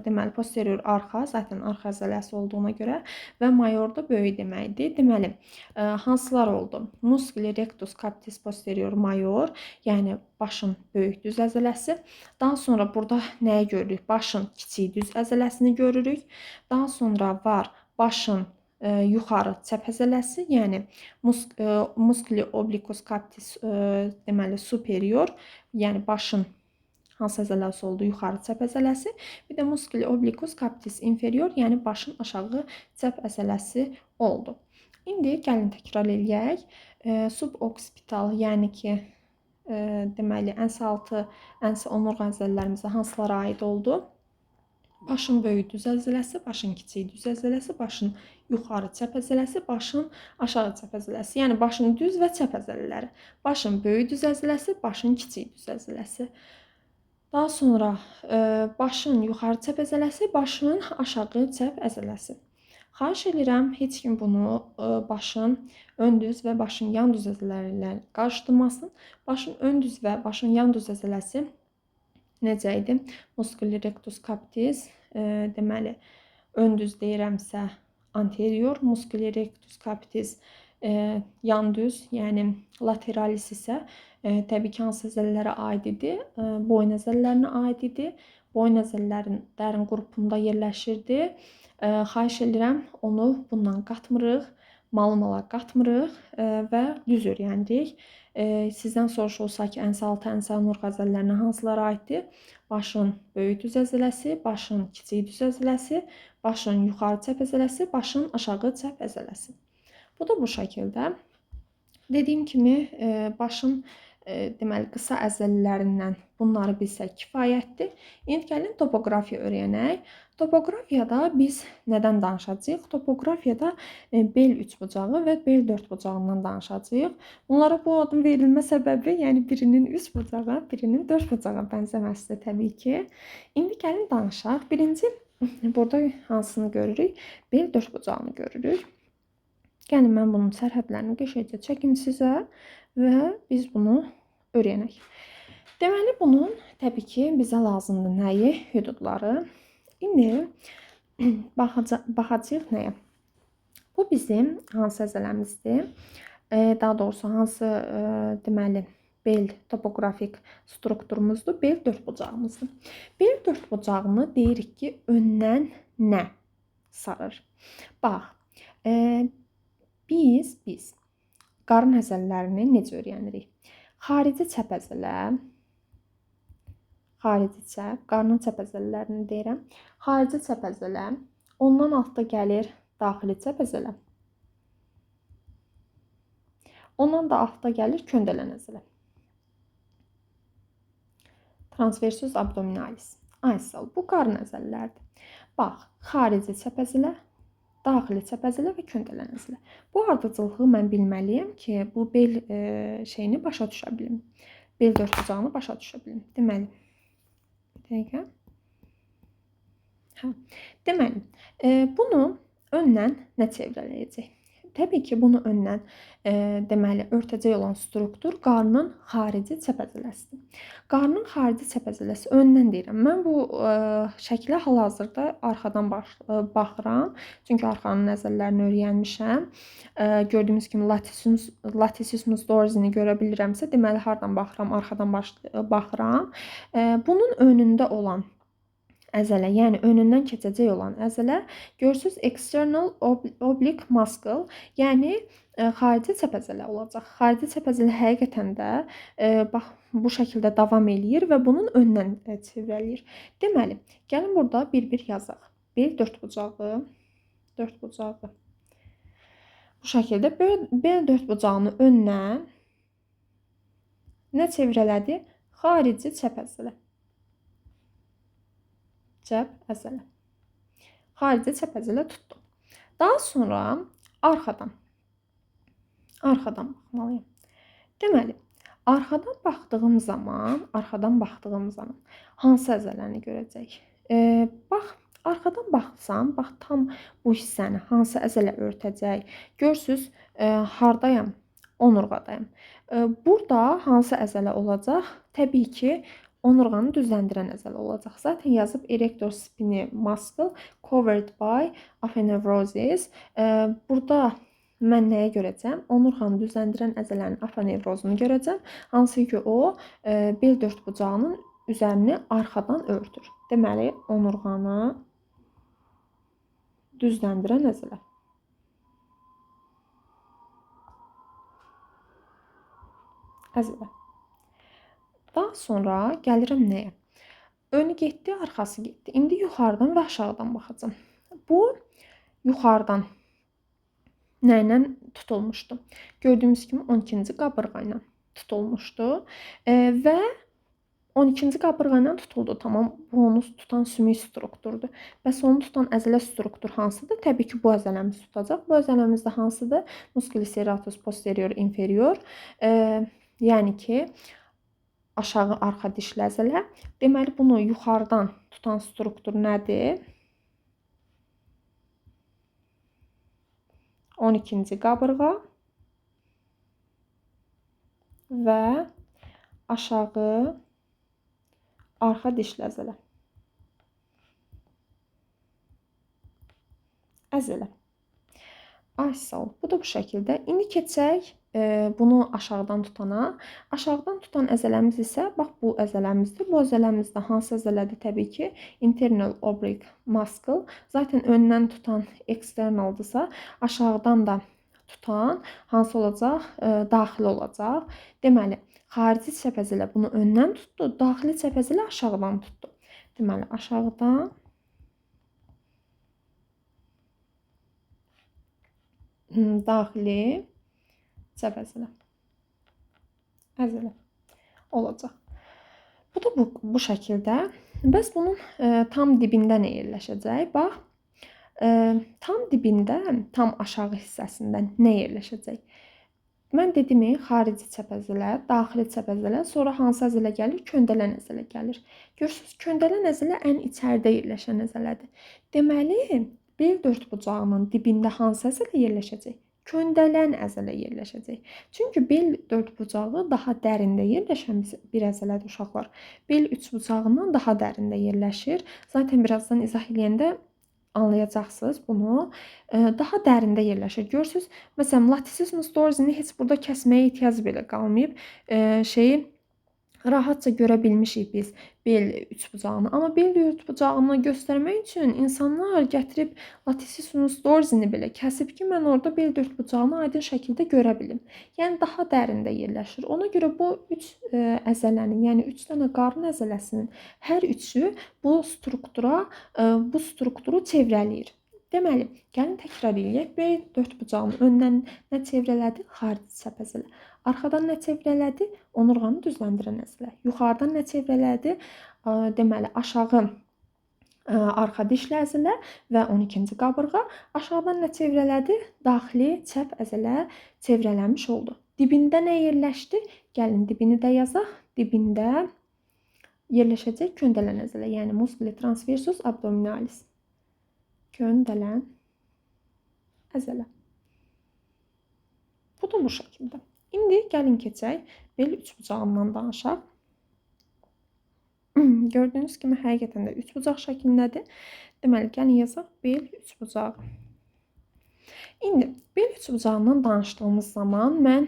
deməli posterior arxa, zaten arxa əzələsi olduğuna görə və major da böyük deməkdir. Deməli, hansılar oldu? Musculi rectus capitis posterior major, yəni başın böyük düz əzələsi. Daha sonra burada nəyi görürük? Başın kiçik düz əzələsini görürük. Daha sonra var başın yuxarı çəp əzələsi, yəni musculi obliquus capitis deməli superior, yəni başın hansı əzələsi oldu? Yuxarı çəp əzələsi. Bir də musculi obliquus capitis inferior, yəni başın aşağı çəp əzələsi oldu. İndi gəlin təkrar eləyək. Suboccipitaal, yəni ki, deməli əns-6, əns-onurğa əzələlərimizə hansılara aid oldu? Başın böyük düz əzələsi, başın kiçik düz əzələsi, başın yuxarı çəp əzələsi, başın aşağı çəp əzələsi. Yəni başın düz və çəp əzələləri. Başın böyük düz əzələsi, başın kiçik düz əzələsi. Daha sonra başın yuxarı çəp əzələsi, başın aşağı çəp əzələsi. Xahiş edirəm, heç kim bunu başın ön düz və başın yan düz əzələri ilə qarışdırmasın. Başın ön düz və başın yan düz əzələsi necə idi? Musculi rectus capitis, deməli, ön düz deyirəmsə anterior, musculi rectus capitis yan düz, yəni lateralis isə təbii ki, hansı əzələlərə aid idi? Boyun əzələlərinə aid idi. Boyun əzələlərin dərin qrupunda yerləşirdi. Xahiş edirəm, onu bundan qatmırıq, malımala qatmırıq və düz öyrənirik. Sizdən soruşulsa ki, əns-6, əns-onurğa əzələlərinə hansılara aiddir? Başın böyük düz əzələsi, başın kiçik düz əzələsi, başın yuxarı çəp əzələsi, başın aşağı çəp əzələsi. Bu da bu şəkildə. Dediyim kimi, başın deməli qısa əzələlərindən bunları bilsək kifayətdir. İndi gəlin topoqrafiya öyrənək. Topoqrafiyada biz nədən danışacağıq? Topoqrafiyada bel üçbucağı və bel dördbucağından danışacağıq. Bunlara bu adın verilmə səbəbi, yəni birinin üçbucağa, birinin dördbucağa bənzəməsidir təbii ki. İndi gəlin danışaq. Birinci burada hansını görürük? Bel dördbucağını görürük. Gəlin mən bunun sərhədlərini qəşəngcə çəkim sizə və biz bunu öyrənək. Deməli bunun təbii ki bizə lazımdır nəyi? Hüdudları. İndi baxacağıq nəyə? Bu bizim hansı əzələmizdir? Daha doğrusu hansı deməli bel topoqrafik strukturumuzdur? Bel dördbucağımızdır. Bel dördbucağını deyirik ki öndən nə sarır? Bax, biz qarın əzələlərini necə öyrənirik? Xarici çəp əzələ, xarici çəp, qarnın çəp əzələlərini deyirəm. Xarici çəp əzələ, ondan altda gəlir daxili çəp əzələ. Ondan da altda gəlir köndələn əzələ. Transversus abdominalis. Aysal, bu qarın əzələləridir. Bax, xarici çəp əzələ, daxili çəp əzələ və köndələn əzələ. Bu ardıcılığı mən bilməliyəm ki, bu bel şeyini başa düşə bilim. Bel dördbucağını başa düşə bilim. Deməli, bir dəqiqə. Deməli, bunu öndən nə çevrələyəcək? Təbii ki, bunu öndən deməli örtəcək olan struktur qarnın xarici çəp əzələsidir. Qarnın xarici çəp əzələsi öndən deyirəm. Mən bu şəklə hal-hazırda arxadan baxıram. Çünki arxanın əzələlərini öyrənmişəm. Gördüyünüz kimi latissimus dorsini görə bilirəmsə, deməli hardan baxıram? Arxadan baxıram. Bunun önündə olan əzələ, yəni önündən keçəcək olan əzələ görürsüz external oblique muscle, yəni xarici çəp əzələ olacaq. Xarici çəp əzələ həqiqətən də bax bu şəkildə davam eləyir və bunun öndən çevrələyir. Deməli, gəlin burada bir-bir yazaq. Bel dördbucağı, dördbucağı. Bu şəkildə bel dördbucağını öndən nə çevrələdi? Xarici çəp əzələ. Çəp əzələ. Xarici çəp əzələ tutdum. Daha sonra arxadan baxmalıyım. Deməli, arxadan baxdığım zaman hansı əzələni görəcək? Bax, arxadan baxsam, bax tam bu hissəni hansı əzələ örtəcək? Görürsüz, hardayam? Onurğadayım. Burada hansı əzələ olacaq? Təbii ki, onurğanı düzləndirən əzələ olacaq. Zaten yazıb erector spinae muscle covered by aponeurosis. Burada mən nəyə görəcəm? Onurğanı düzləndirən əzələnin aponevrozunu görəcəm. Hansı ki o bel dördbucağının üzərini arxadan örtür. Deməli, onurğanı düzləndirən əzələ. Daha sonra gəlirəm nəyə? Önü getdi, arxası getdi. İndi yuxarıdan və aşağıdan baxacağım. Bu yuxarıdan nə ilə tutulmuşdu? Gördüyümüz kimi 12-ci qabırğa ilə tutulmuşdu və 12-ci qabırğa ilə tutuldu. Tamam, bu onu tutan sümük strukturdur. Bəs onu tutan əzələ struktur hansıdır? Təbii ki, bu əzələmiz tutacaq. Bu əzələmiz də hansıdır? Musculus serratus posterior inferior. Yəni ki, aşağı arxa dişli əzələ. Deməli, bunu yuxarıdan tutan struktur nədir? 12-ci qabırğa və aşağı arxa dişli əzələ. Ay sağ ol. Bu da bu şəkildə. İndi keçək bunu aşağıdan tutana. Aşağıdan tutan əzələmiz isə bax bu əzələmizdir. Bu əzələmiz də hansı əzələdir? Təbii ki, internal oblique muscle. Zaten öndən tutan externaldırsa, aşağıdan da tutan hansı olacaq? Daxili olacaq. Deməli, xarici çəp əzələ bunu öndən tutdu, daxili çəp əzələ aşağıdan tutdu. Deməli, aşağıdan daxili çəp əzələ. olacaq. Bu da bu şəkildə. Bəs bunun tam dibində nə yerləşəcək? Bax, tam dibində, tam aşağı hissəsində nə yerləşəcək? Mən dedimi, xarici çəpəzələ, daxili çəpəzələ, sonra hansı əzələ gəlir? Köndələn əzələ gəlir. Görürsüz, köndələn əzələ ən içəridə yerləşən əzələdir. Deməli, bel dördbucağının dibində hansı əzələ yerləşəcək? Köndələn əzələ yerləşəcək. Çünki bel dördbucağı daha dərində yerləşən bir əzələdir uşaqlar. Bel üçbucağından daha dərində yerləşir. Zaten birazdan izah eləyəndə anlayacaqsınız bunu. Daha dərində yerləşir. Görürsüz, məsələn, latissimus dorsini heç burada kəsməyə ehtiyac belə qalmayıb. Şeyi rahatca görə bilmişik biz bel üçbucağını. Amma bel dördbucağını göstərmək üçün insanlar gətirib latissimus dorsini belə kəsib ki, mən orada bel dördbucağını aydın şəkildə görə bilim. Yəni daha dərində yerləşir. Ona görə bu 3 əzələnin, yəni 3 dənə qarın əzələsinin hər üçü bu strukturu çevrələyir. Deməli, gəlin təkrar eləyək. Bel dördbucağının öndən nə çevrələdi? Xarici çəpəzələ. Arxadan nə çevrələdi? Onurğanı düzləndirən əzələ. Yuxarıdan nə çevrələdi? Deməli, aşağı arxa dişli əzələ və 12-ci qabırğa. Aşağıdan nə çevrələdi? Daxili çəp əzələ çevrələnmiş oldu. Dibində nə yerləşdi? Gəlin dibini də yazaq. Dibində yerləşəcək köndələn əzələ, yəni musculi transversus abdominalis. Köndələn əzələ. Bu da bu şəkildə. İndi gəlin keçək bel üçbucağından danışaq. Gördüyünüz kimi həqiqətən də üçbucaq şəklindədir. Deməli, gəlin yazaq bel üçbucağı. İndi bel üçbucağından danışdığımız zaman mən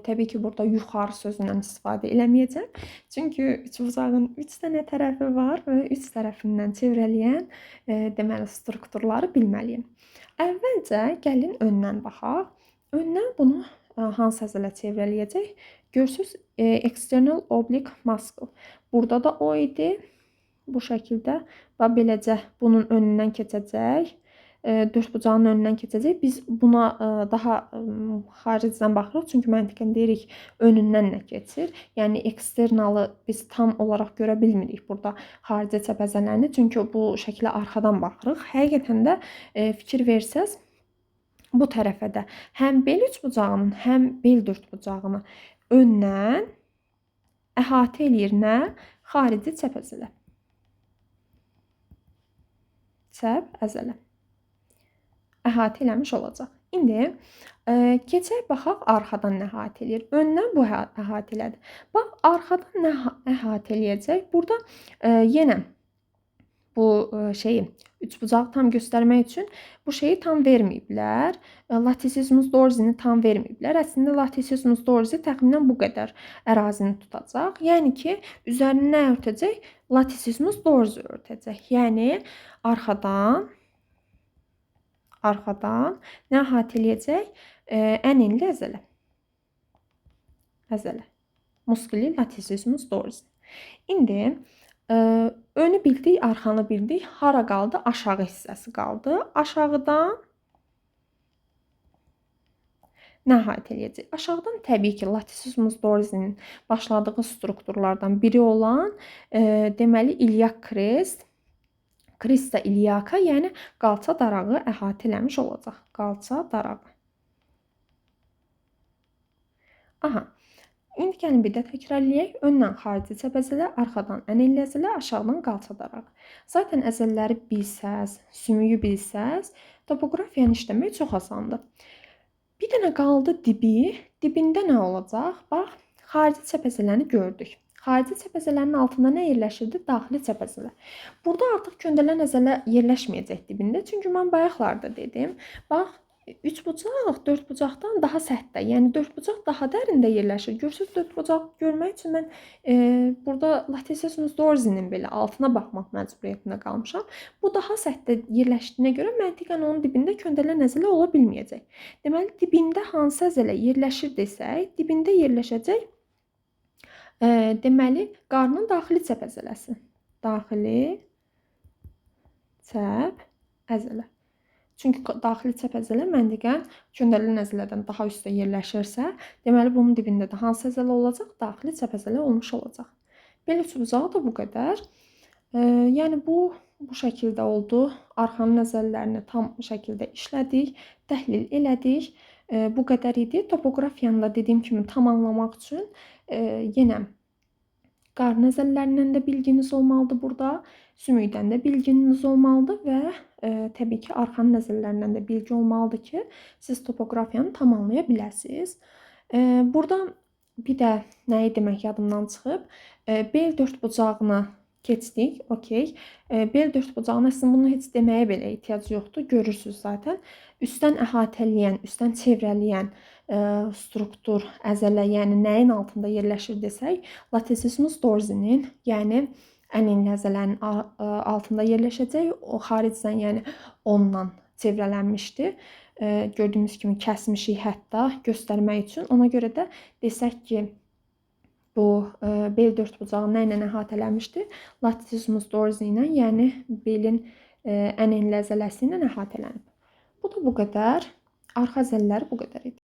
təbii ki, burada yuxarı sözündən istifadə eləməyəcəm. Çünki üçbucağın 3 dənə tərəfi var və 3 tərəfindən çevrələyən deməli strukturları bilməliyəm. Əvvəlcə gəlin öndən baxaq. Öndən bunu hansı əzələ çevrələyəcək? Görürsüz, external oblique muscle. Burada da o idi. Bu şəkildə və beləcə bunun önündən keçəcək. Dördbucağının önündən keçəcək. Biz buna daha xaricdən baxırıq. Çünki məntiqən deyirik önündən nə keçir. Yəni eksternalı biz tam olaraq görə bilmirik burada xarici çəpəzələrini. Çünki bu şəklə arxadan baxırıq. Həqiqətən də fikir versəz bu tərəfə də həm bel üçbucağının, həm bel dördbucağını öndən əhatə eləyir nə? Xarici çəp əzələ. Çəp əzələ. Əhatə eləmiş olacaq. İndi keçək baxaq arxadan nə əhatə eləyir. Öndən bu əhatə elədi. Bax, arxadan nə əhatə eləyəcək? Burada yenə bu şeyi üçbucağı tam göstərmək üçün bu şeyi tam verməyiblər. Latissimus dorsini tam verməyiblər. Əslində latissimus dorsi təxminən bu qədər ərazini tutacaq. Yəni ki, üzərini nə örtəcək? Latissimus dorsi örtəcək. Yəni arxadan nə əhatə eləyəcək? Ən enli əzələ. Musculi latissimus dorsi. İndi önü bildik, arxanı bildik. Hara qaldı? Aşağı hissəsi qaldı. Aşağıdan nə əhatə eləyəcək? Aşağıdan təbii ki, latissimus dorsinin başladığı strukturlardan biri olan deməli iliak crest, crista iliaca, yəni qalça darağı əhatə eləmiş olacaq. Qalça darağı. Aha. İndi gəlin bir də təkrarlayaq. Öndən xarici çəp əzələ, arxadan ən enli əzələ, aşağıdan qalça darağı. Zaten əzələləri bilsəz, sümüyü bilsəz, topoqrafiyanı işləmək çox asandır. Bir dənə qaldı dibi. Dibində nə olacaq? Bax, xarici çəp əzələni gördük. Xarici çəp əzələnin altında nə yerləşirdi? Daxili çəp əzələ. Burada artıq köndələn əzələ yerləşməyəcək dibində. Çünki mən bayaqlarda dedim. Bax, üçbucaq dördbucaqdan daha səthdə, yəni dördbucaq daha dərində yerləşir. Görürsüz, dördbucaq görmək üçün mən burada latissimus dorsinin belə altına baxmaq məcburiyyətində qalmışam. Bu daha səthdə yerləşdiyinə görə məntiqən onun dibində köndələn əzələ ola bilməyəcək. Deməli, dibində hansı əzələ yerləşir desək, dibində yerləşəcək deməli, qarnın daxili çəp əzələsi. Daxili çəp əzələ. Çünki daxili çəp əzələ məntiqən göndərilən əzələdən daha üstə yerləşirsə, deməli bunun dibində də hansı əzələ olacaq? Daxili çəp əzələ olmuş olacaq. Bel üstü bucağı da bu qədər. Yəni bu şəkildə oldu. Arxanın əzələlərini tam şəkildə işlədik, təhlil elədik. Bu qədər idi. Topoqrafiyanı da dediyim kimi tam anlamaq üçün yenə qarın əzələlərindən də bilginiz olmalıdır burada. Sümükdən də bilginiz olmalıdır və təbii ki, arxanın əzələlərindən də bilgi olmalıdır ki, siz topoqrafiyanı tam anlaya biləsiniz. Burada bir də nəyi demək yadımdan çıxıb? Bel dördbucağına keçdik, okey. Bel dördbucağına əslində bunu heç deməyə belə ehtiyac yoxdur. Görürsünüz zaten. Üstdən əhatələyən, üstdən çevrələyən struktur əzələ, yəni nəyin altında yerləşir desək, latissimus dorsinin, yəni ən enli əzələnin altında yerləşəcək. O xaricdən, yəni ondan çevrələnmişdir. Gördüyümüz kimi kəsmişik hətta göstərmək üçün. Ona görə də desək ki, bu bel dördbucağı nə ilə əhatələnmişdir? Latissimus dorsi ilə, yəni belin ən enli əzələsi ilə əhatələnib. Bu da bu qədər. Arxa əzələləri bu qədər idi.